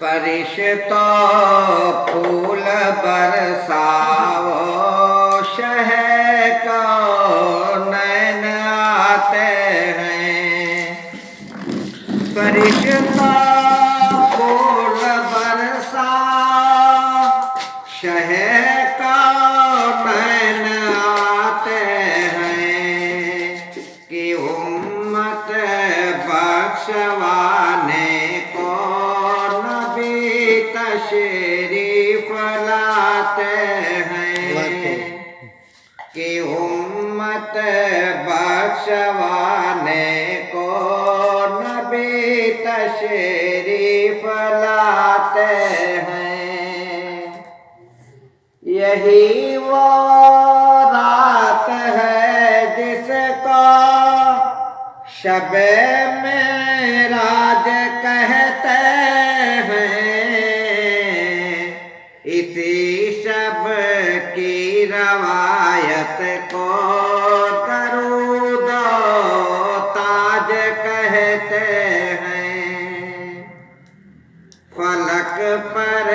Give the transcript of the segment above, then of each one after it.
فرشتوں پھول برساؤ شہ کونین آتے ہیں فرشتوں پھول برساؤ شہ کونین آتے ہیں کہ امت بخشوانے تشریف لاتے ہیں کہ امت بخشوانے کو نبی تشریف لاتے ہیں یہی وہ رات ہے جس کو شب معراج کہتے ہیں اسی شب کی روایت کو درود و تاج کہتے ہیں فلک پر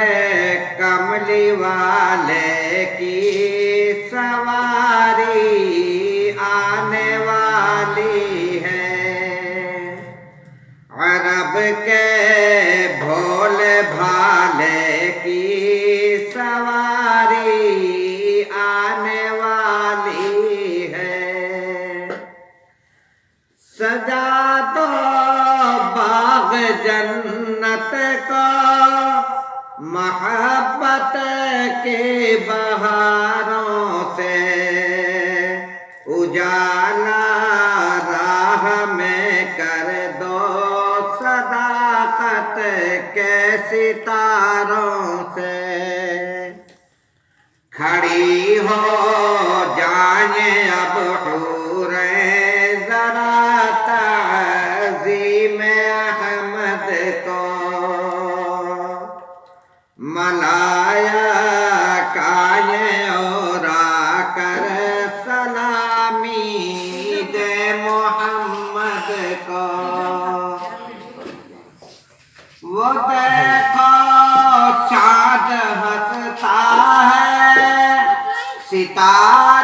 کملی والے کی سواری آنے والی ہے عرب کے بھولے بھالے کی سواری آنے والی ہے سجا دو باغ جنت کو محبت کے بہاروں سے اجالا راہ میں کر دو صداقت کے ستاروں سے کھڑی ہو جائیں اب حوریں ذرا تعظیم احمد کو ملائکہ آئیں اور آ کر سلامی دے محمد کو وہ دیکھو چاند ہنستا ہے ستارے